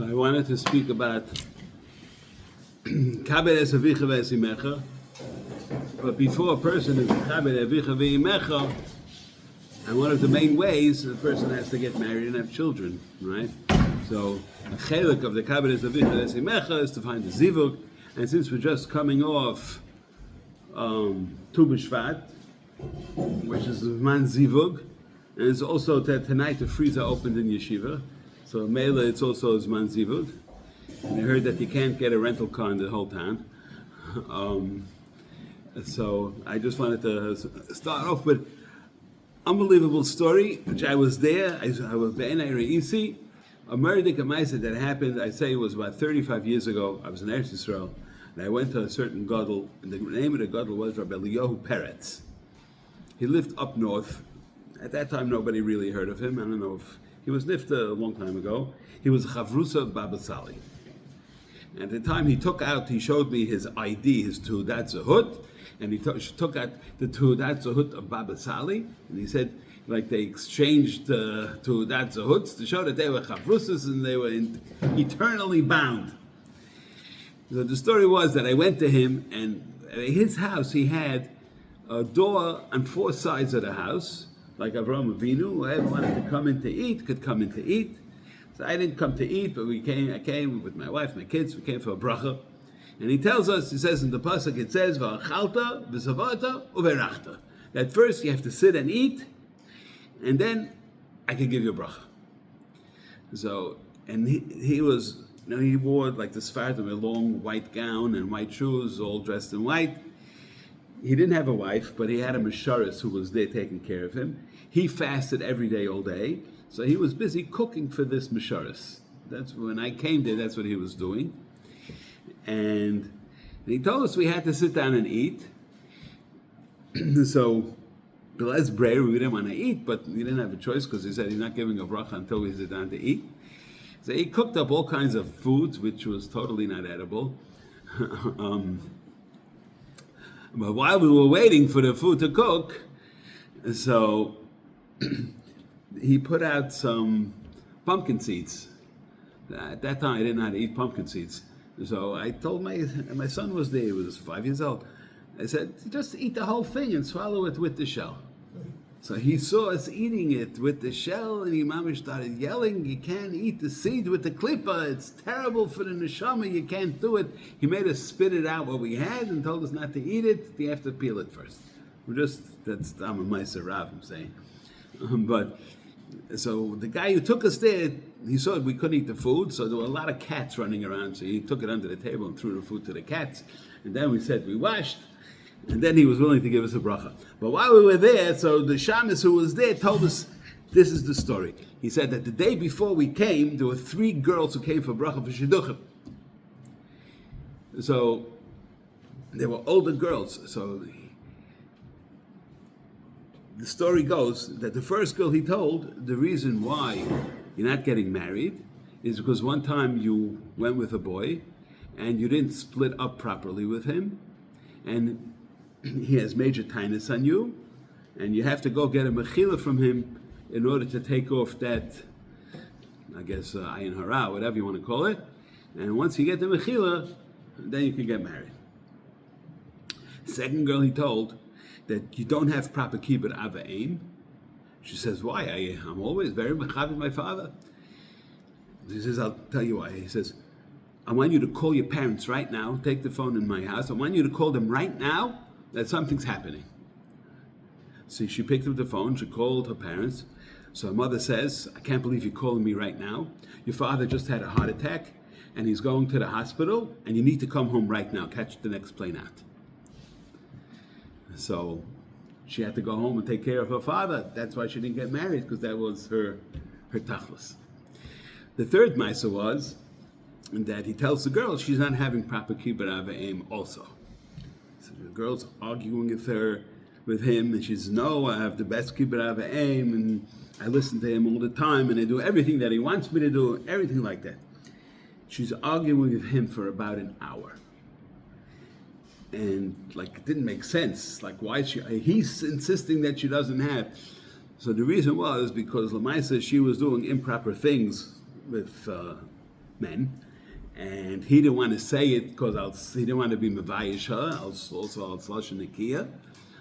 I wanted to speak about Kabed es avicha ve'esimecha, but before a person is Kabed avicha ve'imecha, and one of the main ways a person has to get married and have children, right? So the chelik of the Kabed es avicha ve'esimecha is to find the zivug, and since we're just coming off Tu B'Shvat, which is the man zivug, and it's also that tonight the freezer opened in yeshiva. So Mela, it's also Zman Zivud. And I heard that you can't get a rental car in the whole town. So I just wanted to start off with unbelievable story, which I was there. I was Be'enai Re'isi. A Murdik Amaisa that happened, I say it was about 35 years ago. I was in Eretz Yisrael, and I went to a certain gadol, and the name of the gadol was Rabbi Eliyahu Peretz. He lived up north. At that time, nobody really heard of him. I don't know if he was nifta a long time ago. He was Chavrusa of Baba Sali. And at the time he showed me his ID, his Tudat Zahut, and he took out the Tudat Zahut of Baba Sali, and he said, like they exchanged Tudat Zahuts to show that they were Chavrusas and they were eternally bound. So the story was that I went to him, and at his house he had a door on four sides of the house, like Avraham Avinu, whoever wanted to come in to eat could come in to eat. So I didn't come to eat, but I came with my wife, my kids, we came for a bracha. And he tells us, he says in the pasuk, it says, V'achalta, v'savata, uverachta. That first you have to sit and eat, and then I can give you a bracha. So, and he was, he wore like the Sfardim, a long white gown and white shoes, all dressed in white. He didn't have a wife, but he had a misharis who was there taking care of him. He fasted every day, all day. So he was busy cooking for this misharis. That's when I came there, that's what he was doing. And he told us we had to sit down and eat. So, Bilaz Breyer, we didn't want to eat, but we didn't have a choice because he said he's not giving a bracha until we sit down to eat. So he cooked up all kinds of foods, which was totally not edible. But while we were waiting for the food to cook, so he put out some pumpkin seeds. At that time, I didn't know how to eat pumpkin seeds. So I told my son was there, he was 5 years old. I said, just eat the whole thing and swallow it with the shell. So he saw us eating it with the shell, and Imam started yelling, you can't eat the seed with the klippa, it's terrible for the neshama, you can't do it. He made us spit it out what we had and told us not to eat it, you have to peel it first. That's I'm a Meiser Rav, I'm saying. But, so the guy who took us there, he saw we couldn't eat the food, so there were a lot of cats running around, so he took it under the table and threw the food to the cats. And then we said we washed, and then he was willing to give us a bracha. But while we were there, so the shamus who was there told us, this is the story. He said that the day before we came, there were 3 girls who came for bracha for Shiduchim. So they were older girls. So the story goes that the first girl he told, the reason why you're not getting married is because one time you went with a boy and you didn't split up properly with him, and he has major tinus on you, and you have to go get a mechila from him in order to take off that, I guess, ayin hara, whatever you want to call it. And once you get the mechila, then you can get married. Second girl he told that you don't have proper kibbud ava aim. She says, why? I'm always very mechav with my father. He says, I'll tell you why. He says, I want you to call your parents right now, take the phone in my house, I want you to call them right now that something's happening. So she picked up the phone, she called her parents. So her mother says, I can't believe you're calling me right now. Your father just had a heart attack and he's going to the hospital and you need to come home right now, catch the next plane out. So she had to go home and take care of her father. That's why she didn't get married, because that was her tachlis. The third maisa was that he tells the girl she's not having proper kibbud ava aim also. So the girl's arguing with him, and she says, no, I have the best kibbud ava aim, and I listen to him all the time, and I do everything that he wants me to do, everything like that. She's arguing with him for about an hour. And it didn't make sense. Why he's insisting that she doesn't have. So the reason was because Lamaisa, she was doing improper things with men. And he didn't want to say it because he didn't want to be mevayish her, also al Lashon Nikiya.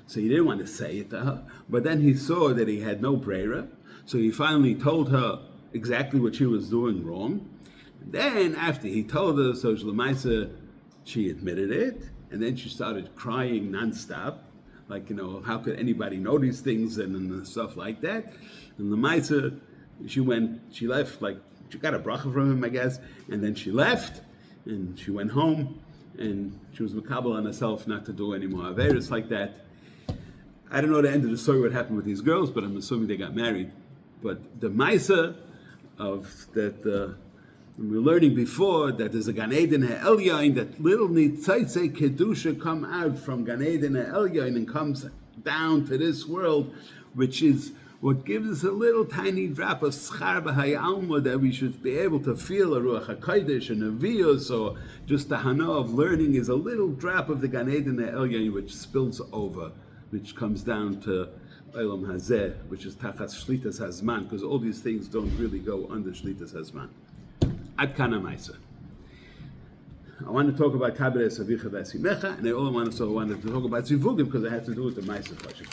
So he didn't want to say it to her. But then he saw that he had no brera. So he finally told her exactly what she was doing wrong. And then after he told her, so Shlemaisa, she admitted it. And then she started crying nonstop. Like, how could anybody know these things and stuff like that? And Lemaisa, she left, like, she got a bracha from him, I guess, and then she left, and she went home, and she was mekabel on herself not to do any more averis like that. I don't know the end of the story, what happened with these girls, but I'm assuming they got married. But the Maisa of that, we were learning before that there's a Gan Eden Ha'elyain, that little Nitzaitze Kedusha come out from Gan Eden Ha'elyain and comes down to this world, which is what gives us a little tiny drop of schar b'hayalma that we should be able to feel a ruach hakodesh and a vios, or just the hana of learning is a little drop of the Gan Eden Ha'elyain which spills over, which comes down to Olam Hazeh, which is tachas shlitas hazman, because all these things don't really go under shlitas hazman. Ad kana maisa. I want to talk about kabel savicha v'asimecha, and I also wanted to talk about zivugim because it has to do with the maisa question.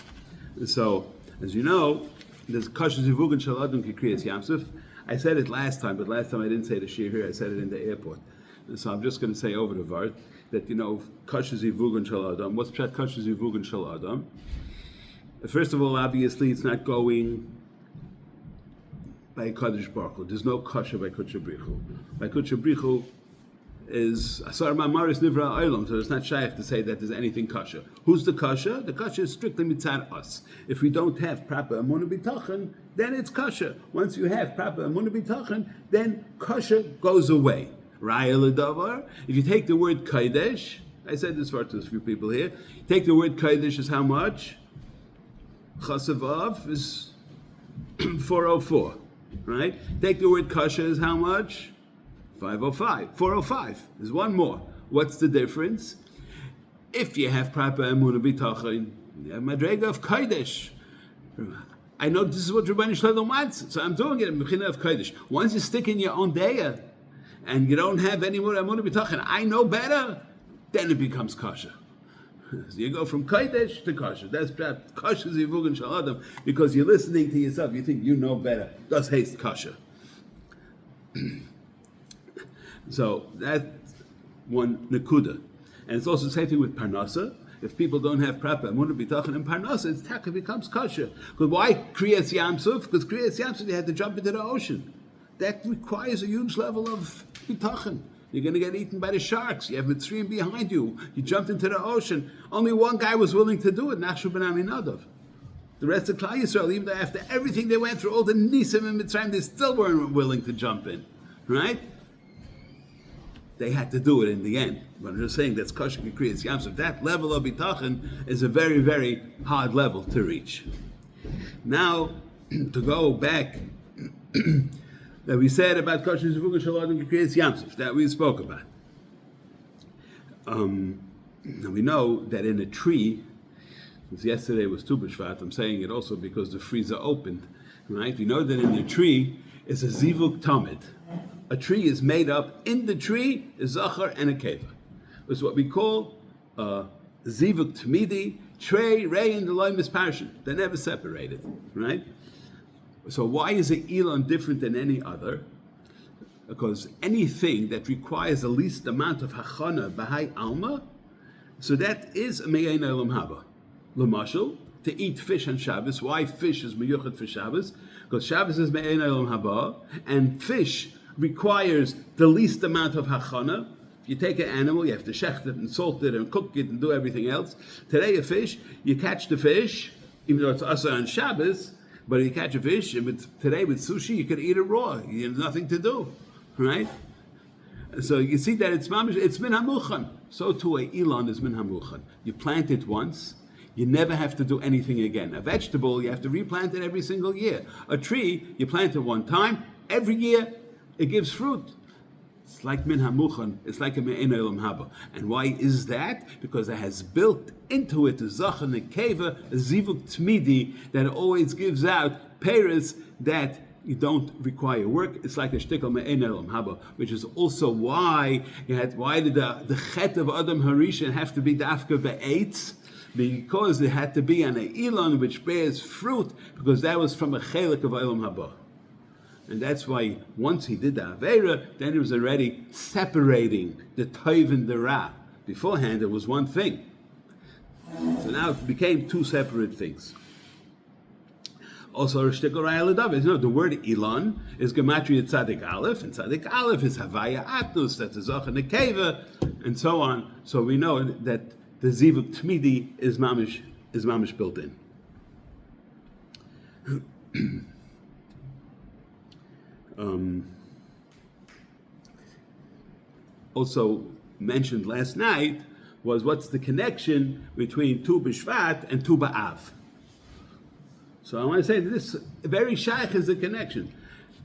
So, as you know, there's kasher zivugin shaladun kikriyas yamsuf. I said it last time, but last time I didn't say the shir here. I said it in the airport. And so I'm just going to say over the vart that kasher zivugin shaladun. What's pshat kasher zivugin shaladun? First of all, obviously, it's not going by Kadosh Baruch Hu. There's no kasher by Kudsha Brichu. By Kudsha Brichu is asar mamaris nivra olam, so it's not shaykh to say that there's anything kasher. Who's the kasher? The kasher is strictly mitzad us. If we don't have proper amunah b'tachan, then it's kasher. Once you have proper amunah b'tachan, then kasher goes away. Raya l'davar. If you take the word kodesh, I said this word to a few people here. Take the word kodesh is how much? Chasavav is 404, right? Take the word kasher is how much? 505. 405. There's one more. What's the difference? If you have proper emunah b'tachan, you have madrega of kodesh. I know this is what Rabbi Shalom wants, so I'm doing it in Mechina of kodesh. Once you stick in your own daya and you don't have any more emunah b'tachan, I know better, then it becomes kasher. So you go from kodesh to kasher. That's kasher zivugin shaladam, because you're listening to yourself. You think you know better. Does haste kasher. So that's one nekuda. And it's also the same thing with parnasa. If people don't have proper emunah b'tachan and parnasa, it's taka becomes kasher. Because why kriyas yamsuf? Because kriyas yamsuf, they had to jump into the ocean. That requires a huge level of b'tachan. You're going to get eaten by the sharks. You have Mitzrayim behind you. You jumped into the ocean. Only one guy was willing to do it, Nachshon ben Aminadav. The rest of Klal Yisrael, even though after everything they went through, all the Nisim and Mitzrayim, they still weren't willing to jump in. Right? They had to do it in the end. But I'm just saying that's Kashik and Kriyas Yamsuf. That level of Bitachon is a very, very hard level to reach. Now, to go back that we said about Kashik Zivugah Shalad and Kriyas Yamsuf, that we spoke about. We know that in a tree, because yesterday was Tu B'Shvat, I'm saying it also because the freezer opened, right? We know that in the tree is a Zivug Tamid. A tree is made up, in the tree is Zachar and a Keva. It's what we call Zivug Tmidi, Trey, Ray, and the Loimis Parshin. They're never separated, right? So why is an Elon different than any other? Because anything that requires the least amount of Hachana Bahai Alma, so that is a Me'ein Elam Haba. L'mashal, to eat fish on Shabbos. Why fish is meyuchat for Shabbos? Because Shabbos is Me'ein Elam Haba, and fish requires the least amount of hachana. You take an animal, you have to shecht it and salt it and cook it and do everything else. Today a fish, you catch the fish, even though it's asa on Shabbos, but you catch a fish, and today with sushi, you could eat it raw. You have nothing to do, right? So you see that it's min hamuchan. So too a elon is min hamuchan. You plant it once, you never have to do anything again. A vegetable, you have to replant it every single year. A tree, you plant it one time, every year, it gives fruit. It's like min hamuchan. It's like a me'ein elam haba. And why is that? Because it has built into it a zachar nekeva, a zivuk tmidi, that always gives out peres that you don't require work. It's like a shtickle me'en elam haba, which is also why why did the chet of Adam Harishan have to be dafka be'etz? Because it had to be on an elon which bears fruit, because that was from a chelik of elam haba. And that's why once he did the Aveira, then he was already separating the Toiv and the Ra. Beforehand, it was one thing. So now it became two separate things. Also, the word Elon is Gematria Tzadik Aleph, and Tzadik Aleph is Havaya Atnus, that's a Zoch and a Keva, and so on. So we know that the Zivuk Tmidi is mamish built in. Also mentioned last night was what's the connection between Tu B'Shvat and Tu B'Av. So I want to say that this very shaykh is the connection.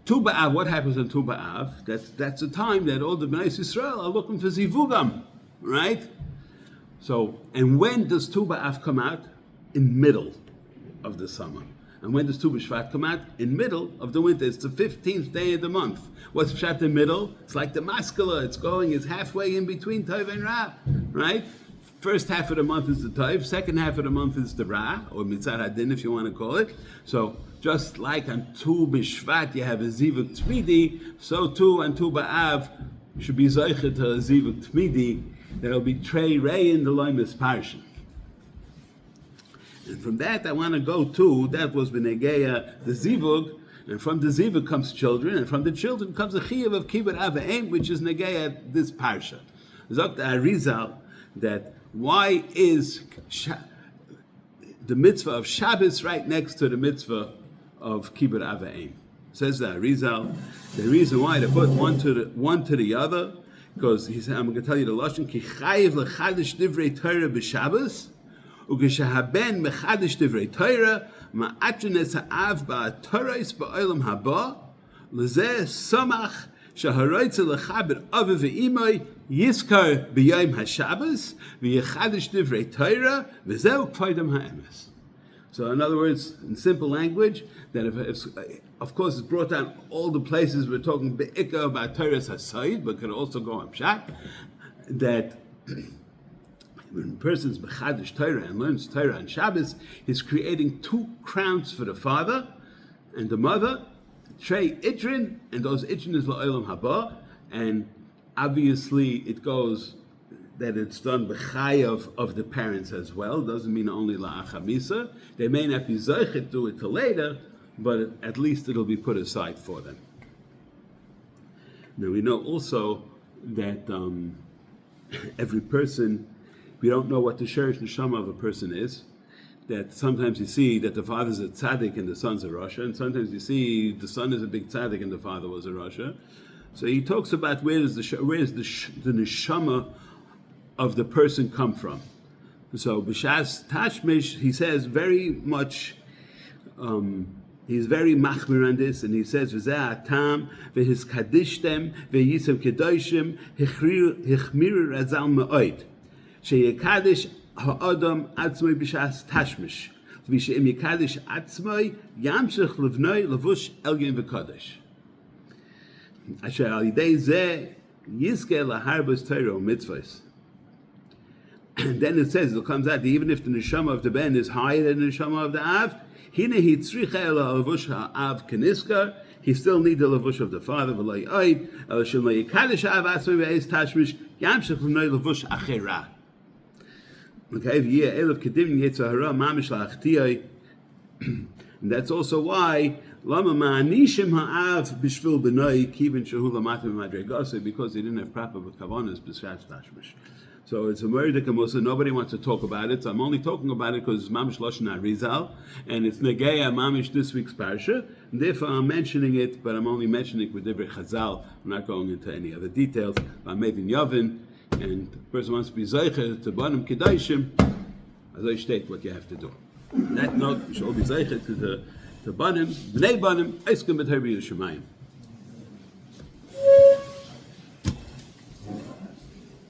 Tu B'Av, what happens on Tu B'Av? That's the time that all the Bnei Yisrael are looking for Zivugam, right? So, and when does Tu B'Av come out? In middle of the summer. And when does Tu B'Shvat come out? In middle of the winter. It's the 15th day of the month. What's Pshat in middle? It's like the maskala. It's halfway in between Tov and Ra, right? First half of the month is the Tov. Second half of the month is the Ra, or Mitzad Hadin if you want to call it. So just like on Tu B'Shvat you have a Zivuk Tmidi, so too on Tu B'Av should be Zoichet to a Zivuk Tmidi. There'll be Trei Rei in the Loimus Parsha. And from that I want to go to, that was B'Negeya, the Zivug, and from the Zivug comes children, and from the children comes the Chiyuv of Kibud Ava'im, which is Negeya, this Parsha. Zokt Arizal, that why is the mitzvah of Shabbos right next to the mitzvah of Kibud Ava'im? Says the Arizal, the reason why they put one to the other, because he said, I'm going to tell you the Lashon, Ki chayiv l'chadish divrei Torah b'Shabbos, וכשהבן מחדש דברי תורה, מעטרנס האב בתורס בעולם הבא, לזה סמך שהרוצה לחבר אבא ואימי יזכר ביום השבס, ויחדש דברי תורה, וזהו כפיידם האמס. So in other words, in simple language, that if of course it's brought down all the places we're talking be'ikah about Torah's Hasaid, but could also go on Pshat, that when a person's B'chadish Torah and learns Torah on Shabbos, he's creating two crowns for the father and the mother, Trei Itrin, and those Itrin is La'olam Haba, and obviously it goes that it's done B'chayav of the parents as well. It doesn't mean only La'achamisa. They may not be Zoichet to it till later, but at least it'll be put aside for them. Now we know also that every person, we don't know what the Sherish Neshama of a person is. That sometimes you see that the father's a tzaddik and the son's a rasha, and sometimes you see the son is a big tzaddik and the father was a rasha. So he talks about where does the neshama of the person come from. So B'Shas Tashmish, he says very much, he's very machmir on this, and he says v'zeh atam v'his kadishtem v'yisem kedoshim hichmir razal me'oid. Sheyekadish ha'adam atzmoi b'shas tashmish. V'she'im yekadish atzmoi yamshech levnoi levush elyon v'kadosh. Asher al yidei zeh yizke laharbos Torah mitzvahs. And then it says, it comes out that even if the neshama of the ben is higher than the neshama of the av, hine hi tzricha ela levush ha'av keniskar, he still needs the levush of the father. V'lo yoid el shem lo yekadish ha'av atzmoi v'eis tashmish yamshech levnoi levush achera. Okay, and that's also why because they didn't have proper kavanas b'shas tashmish. So it's a murder kamusa. Nobody wants to talk about it. So I'm only talking about it because it's mamish lashon arizal, and it's negeya mamish this week's parsha. And therefore I'm mentioning it, but I'm only mentioning it with divrei Chazal. I'm not going into any other details. I'm making Yavin. And the person wants to be Zeicher to Banim Kedaishim, as I state what you have to do. On that note, we should all be Zeicher to Banim, Bnei Banim, Eiskim B'Terbi Yishamayim.